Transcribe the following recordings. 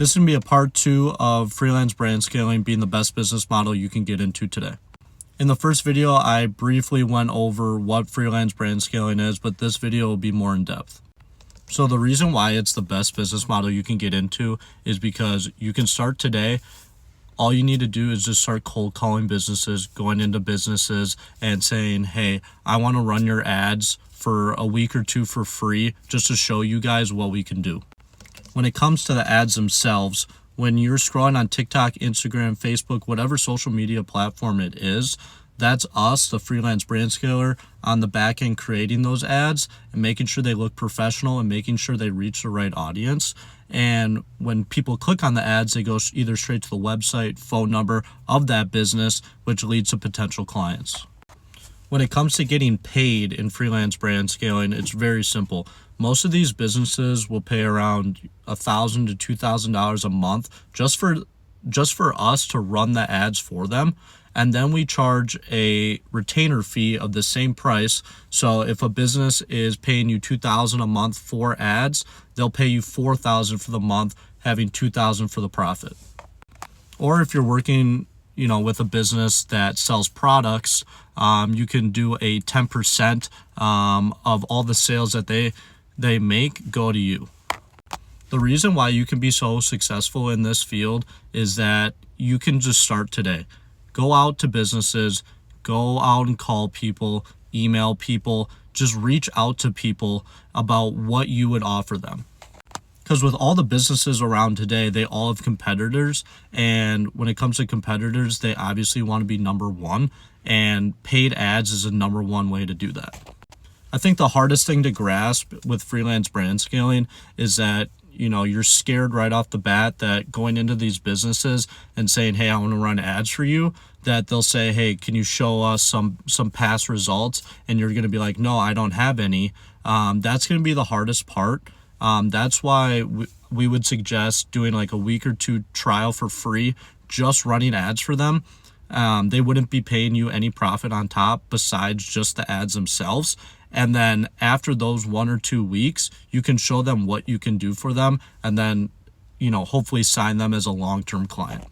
This is going to be a part 2 of freelance brand scaling being the best business model you can get into today. In the first video, I briefly went over what freelance brand scaling is, but this video will be more in depth. So the reason why it's the best business model you can get into is because you can start today. All you need to do is just start cold calling businesses, going into businesses and saying, hey, I want to run your ads for a week or two for free just to show you guys what we can do. When it comes to the ads themselves, when you're scrolling on TikTok, Instagram, Facebook, whatever social media platform it is, that's us, the freelance brand scaler, on the back end creating those ads and making sure they look professional and making sure they reach the right audience. And when people click on the ads, they go either straight to the website, phone number of that business, which leads to potential clients. When it comes to getting paid in freelance brand scaling, it's very simple. Most of these businesses will pay around $1,000 to $2,000 a month just for us to run the ads for them. And then we charge a retainer fee of the same price. So if a business is paying you $2,000 a month for ads, they'll pay you $4,000 for the month, having $2,000 for the profit. Or if you're working, with a business that sells products, you can do a 10% of all the sales that they make go to you. The reason why you can be so successful in this field is that you can just start today. Go out to businesses, go out and call people, email people, just reach out to people about what you would offer them. Because with all the businesses around today, they all have competitors. And when it comes to competitors, they obviously want to be number one. And paid ads is a number one way to do that. I think the hardest thing to grasp with freelance brand scaling is that you're scared right off the bat that going into these businesses and saying, hey, I want to run ads for you, that they'll say, hey, can you show us some past results? And you're going to be like, no, I don't have any. That's going to be the hardest part. That's why we would suggest doing like a week or two trial for free, just running ads for them. They wouldn't be paying you any profit on top besides just the ads themselves. And then after those 1 or 2 weeks, you can show them what you can do for them and then, hopefully sign them as a long-term client.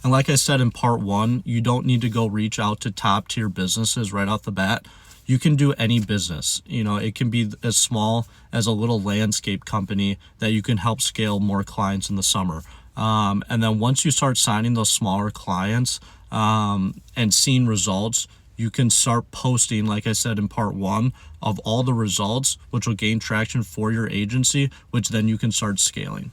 And like I said in part 1, you don't need to go reach out to top tier businesses right off the bat. You can do any business. It can be as small as a little landscape company that you can help scale more clients in the summer. And then once you start signing those smaller clients and seeing results, you can start posting, like I said in part 1, of all the results, which will gain traction for your agency, which then you can start scaling.